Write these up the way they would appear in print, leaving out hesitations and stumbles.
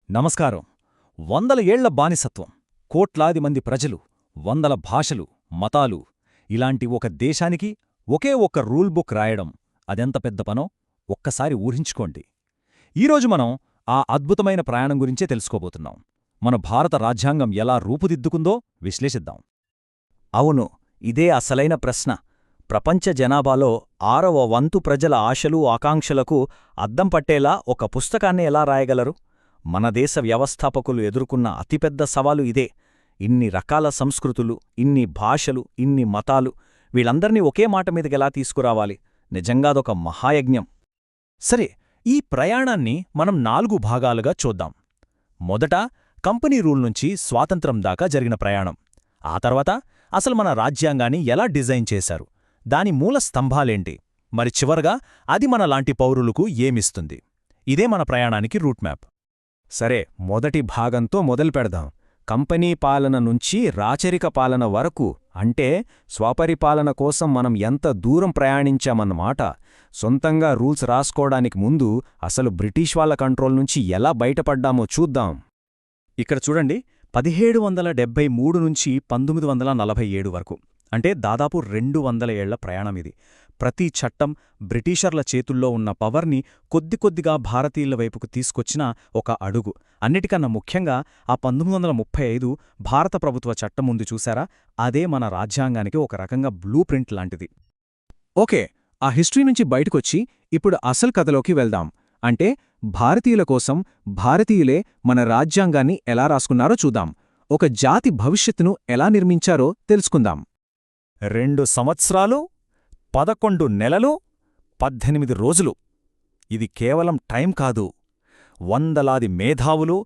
నమస్కారం. వందల ఏళ్ల బానిసత్వం, కోట్లాది మంది ప్రజలు, వందల భాషలు, మతాలు, ఇలాంటి ఒక దేశానికి ఒకే ఒక్క రూల్ బుక్ రాయడం అదెంత పెద్ద పనో ఒక్కసారి ఊహించుకోండి. ఈరోజు మనం ఆ అద్భుతమైన ప్రయాణం గురించే తెలుసుకోబోతున్నాం. మన భారత రాజ్యాంగం ఎలా రూపుదిద్దుకుందో విశ్లేషిద్దాం. అవును, ఇదే అసలైన ప్రశ్న. ప్రపంచ జనాభాలో 6వ వంతు ప్రజల ఆశలు, ఆకాంక్షలకు అద్దం పట్టేలా ఒక పుస్తకాన్ని ఎలా రాయగలరు? మన దేశ వ్యవస్థాపకులు ఎదుర్కొన్న అతిపెద్ద సవాలు ఇదే. ఇన్ని రకాల సంస్కృతులు, ఇన్ని భాషలు, ఇన్ని మతాలు, వీళ్ళందర్నీ ఒకే మాట మీదకెలా తీసుకురావాలి? నిజంగాదొక మహాయజ్ఞం. సరే, ఈ ప్రయాణాన్ని మనం 4 భాగాలుగా చూద్దాం. మొదట కంపెనీ రూల్ నుంచి స్వాతంత్రం దాకా జరిగిన ప్రయాణం. ఆ తర్వాత అసలు మన రాజ్యాంగాన్ని ఎలా డిజైన్ చేశారు, దాని మూల స్తంభాలేంటి, మరి చివరగా అది మన లాంటి పౌరులకు ఏమిస్తుంది? ఇదే మన ప్రయాణానికి రూట్ మ్యాప్. సరే, మొదటి భాగంతో మొదలుపెడదాం. కంపెనీ పాలన నుంచి రాచరిక పాలన వరకు, అంటే స్వపరిపాలన కోసం మనం ఎంత దూరం ప్రయాణించామన్నమాట. సొంతంగా రూల్స్ రాసుకోవడానికి ముందు అసలు బ్రిటిష్ వాళ్ల కంట్రోల్ నుంచి ఎలా బయటపడ్డామో చూద్దాం. ఇక్కడ చూడండి, 1773 నుంచి 1947 వరకు, అంటే దాదాపు 200 ఏళ్ల ప్రయాణమిది. ప్రతి చట్టం బ్రిటిషర్ల చేతుల్లో ఉన్న పవర్ని కొద్దికొద్దిగా భారతీయుల వైపుకు తీసుకొచ్చిన ఒక అడుగు. అన్నిటికన్నా ముఖ్యంగా ఆ 1935 భారత ప్రభుత్వ చట్టం ఉంది చూశారా, అదే మన రాజ్యాంగానికి ఒక రకంగా బ్లూ ప్రింట్ లాంటిది. ఓకే, ఆ హిస్టరీ నుంచి బయటకొచ్చి ఇప్పుడు అసలు కథలోకి వెళ్దాం. అంటే భారతీయుల కోసం భారతీయులే మన రాజ్యాంగాన్ని ఎలా రాసుకున్నారో చూద్దాం. ఒక జాతి భవిష్యత్తును ఎలా నిర్మించారో తెలుసుకుందాం. 2 సంవత్సరాలు, 11 నెలలు, 18 రోజులు. ఇది కేవలం టైం కాదు. వందలాది మేధావులు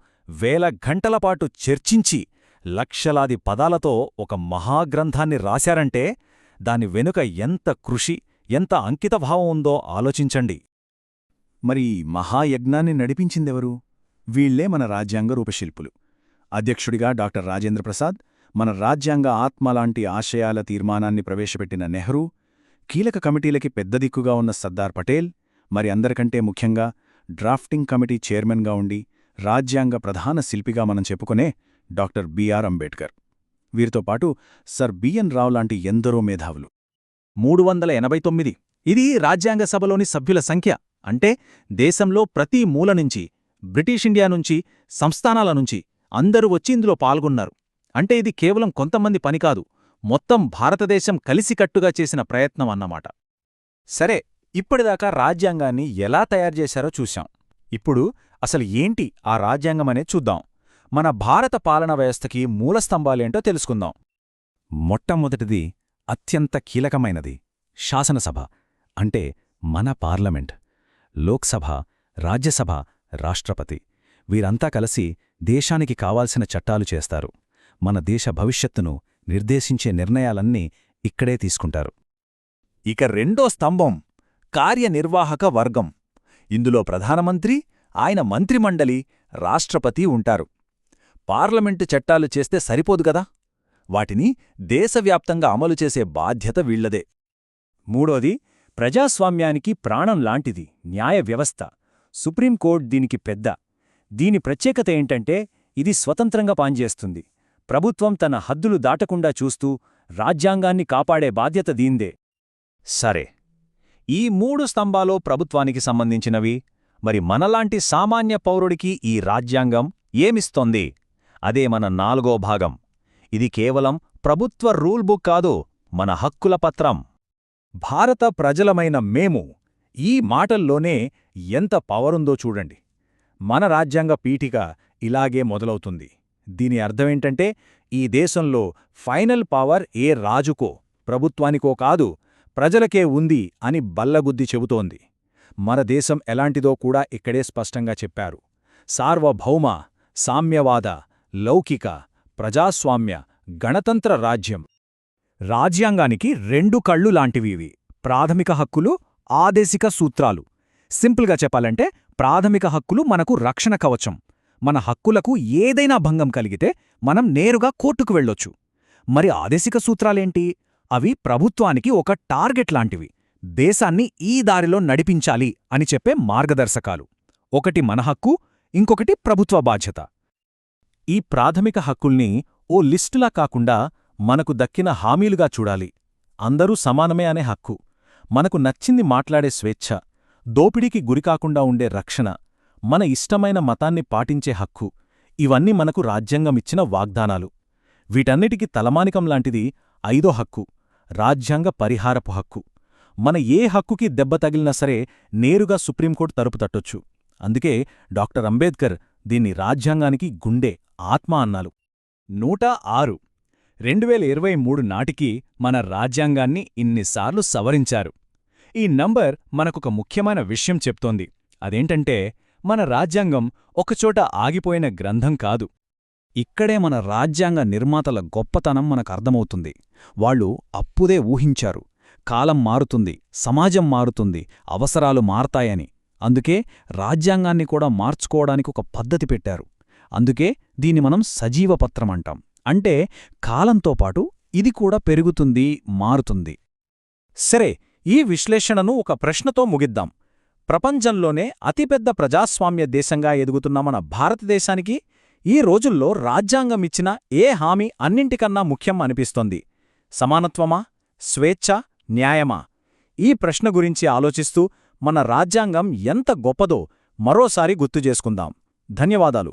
వేల గంటలపాటు చర్చించి లక్షలాది పదాలతో ఒక మహాగ్రంథాన్ని రాశారంటే దాని వెనుక ఎంత కృషి, ఎంత అంకితభావం ఉందో ఆలోచించండి. మరి మహాయజ్ఞాన్ని నడిపించిందెవరు? వీళ్లే మన రాజ్యాంగ రూపశిల్పులు. అధ్యక్షుడిగా డాక్టర్ రాజేంద్రప్రసాద్, మన రాజ్యాంగ ఆత్మలాంటి ఆశయాల తీర్మానాన్ని ప్రవేశపెట్టిన నెహ్రూ, కీలక కమిటీలకి పెద్ద దిక్కుగా ఉన్న సర్దార్ పటేల్, మరి అందరికంటే ముఖ్యంగా డ్రాఫ్టింగ్ కమిటీ చైర్మన్గా ఉండి రాజ్యాంగ ప్రధాన శిల్పిగా మనం చెప్పుకునే డాక్టర్ బిఆర్ అంబేడ్కర్. వీరితో పాటు సర్ బిఎన్ రావు లాంటి ఎందరో మేధావులు. 389 ఇది రాజ్యాంగ సభలోని సభ్యుల సంఖ్య. అంటే దేశంలో ప్రతి మూల నుంచి, బ్రిటిష్ ఇండియా నుంచి, సంస్థానాల నుంచి అందరూ వచ్చి ఇందులో పాల్గొన్నారు. అంటే ఇది కేవలం కొంతమంది పనికాదు, మొత్తం భారతదేశం కలిసికట్టుగా చేసిన ప్రయత్నం అన్నమాట. సరే, ఇప్పటిదాకా రాజ్యాంగాన్ని ఎలా తయారుచేశారో చూశాం. ఇప్పుడు అసలు ఏంటి ఆ రాజ్యాంగమనే చూద్దాం. మన భారత పాలనా వ్యవస్థకి మూలస్తంభాలేంటో తెలుసుకుందాం. మొట్టమొదటిది, అత్యంత కీలకమైనది, శాసనసభ. అంటే మన పార్లమెంట్. లోక్సభ, రాజ్యసభ, రాష్ట్రపతి వీరంతా కలిసి దేశానికి కావాల్సిన చట్టాలు చేస్తారు. మన దేశ భవిష్యత్తును నిర్దేశించే నిర్ణయాలన్నీ ఇక్కడే తీసుకుంటారు. ఇక రెండో స్తంభం, కార్యనిర్వాహక వర్గం. ఇందులో ప్రధానమంత్రి, ఆయన మంత్రిమండలి, రాష్ట్రపతి ఉంటారు. పార్లమెంటు చట్టాలు చేస్తే సరిపోదు గదా, వాటిని దేశవ్యాప్తంగా అమలు చేసే బాధ్యత వీళ్లదే. మూడోది, ప్రజాస్వామ్యానికి ప్రాణం లాంటిది, న్యాయ వ్యవస్థ. సుప్రీంకోర్టు దీనికి పెద్ద. దీని ప్రత్యేకత ఏంటంటే ఇది స్వతంత్రంగా పనిచేస్తుంది. ప్రభుత్వం తన హద్దులు దాటకుండా చూస్తూ రాజ్యాంగాన్ని కాపాడే బాధ్యత దీందే. సరే, ఈ 3 స్తంభాలో ప్రభుత్వానికి సంబంధించినవి. మరి మనలాంటి సామాన్య పౌరుడికి ఈ రాజ్యాంగం ఏమిస్తోంది? అదే మన 4వ భాగం. ఇది కేవలం ప్రభుత్వ రూల్ బుక్ కాదు, మన హక్కుల పత్రం. భారత ప్రజలమైన మేము, ఈ మాటల్లోనే ఎంత పవరుందో చూడండి. మన రాజ్యాంగ పీఠిక ఇలాగే మొదలవుతుంది. దీని అర్థమేంటంటే ఈ దేశంలో ఫైనల్ పవర్ ఏ రాజుకో, ప్రభుత్వానికో కాదు, ప్రజలకే ఉంది అని బల్లగుద్ది చెబుతోంది. మన దేశం ఎలాంటిదో కూడా ఇక్కడే స్పష్టంగా చెప్పారు. సార్వభౌమ, సామ్యవాద, లౌకిక, ప్రజాస్వామ్య, గణతంత్ర రాజ్యం. రాజ్యాంగానికి 2 కళ్ళు లాంటివివి. ప్రాథమిక హక్కులు, ఆదేశిక సూత్రాలు. సింపుల్గా చెప్పాలంటే ప్రాథమిక హక్కులు మనకు రక్షణ కవచం. మన హక్కులకు ఏదైనా భంగం కలిగితే మనం నేరుగా కోర్టుకు వెళ్ళొచ్చు. మరి ఆదేశిక సూత్రాలేంటి? అవి ప్రభుత్వానికి ఒక టార్గెట్ లాంటివి. దేశాన్ని ఈ దారిలో నడిపించాలి అని చెప్పే మార్గదర్శకాలు. ఒకటి మన హక్కు, ఇంకొకటి ప్రభుత్వ బాధ్యత. ఈ ప్రాథమిక హక్కుల్ని ఓ లిస్టులా కాకుండా మనకు దక్కిన హామీలుగా చూడాలి. అందరూ సమానమే అనే హక్కు, మనకు నచ్చింది మాట్లాడే స్వేచ్ఛ, దోపిడీకి గురికాకుండా ఉండే రక్షణ, మన ఇష్టమైన మతాన్ని పాటించే హక్కు, ఇవన్నీ మనకు రాజ్యాంగమిచ్చిన వాగ్దానాలు. వీటన్నిటికీ తలమానికంలాంటిది 5వ హక్కు, రాజ్యాంగ పరిహారపు హక్కు. మన ఏ హక్కుకి దెబ్బ తగిలినా సరే నేరుగా సుప్రీంకోర్టు తలుపు తట్టొచ్చు. అందుకే డాక్టర్ అంబేద్కర్ దీన్ని రాజ్యాంగానికి గుండె, ఆత్మ అన్నారు. 106 2023 నాటికి మన రాజ్యాంగాన్ని ఇన్నిసార్లు సవరించారు. ఈ నంబర్ మనకొక ముఖ్యమైన విషయం చెప్తోంది. అదేంటంటే మన రాజ్యాంగం ఒకచోట ఆగిపోయిన గ్రంథం కాదు. ఇక్కడే మన రాజ్యాంగ నిర్మాతల గొప్పతనం మనకర్థమవుతుంది. వాళ్ళు అప్పుడే ఊహించారు, కాలం మారుతుంది, సమాజం మారుతుంది, అవసరాలు మారతాయని. అందుకే రాజ్యాంగాన్ని కూడా మార్చుకోవడానికి ఒక పద్ధతి పెట్టారు. అందుకే దీన్ని మనం సజీవపత్రమంటాం. అంటే కాలంతో పాటు ఇది కూడా పెరుగుతుంది, మారుతుంది. సరే, ఈ విశ్లేషణను ఒక ప్రశ్నతో ముగిద్దాం. ప్రపంచంలోనే అతిపెద్ద ప్రజాస్వామ్య దేశంగా ఎదుగుతున్న మన భారతదేశానికి ఈ రోజుల్లో రాజ్యాంగమిచ్చిన ఏ హామీ అన్నింటికన్నా ముఖ్యం అనిపిస్తోంది? సమానత్వమా? స్వేచ్ఛ? న్యాయమా? ఈ ప్రశ్న గురించి ఆలోచిస్తూ మన రాజ్యాంగం ఎంత గొప్పదో మరోసారి గుర్తుచేసుకుందాం. ధన్యవాదాలు.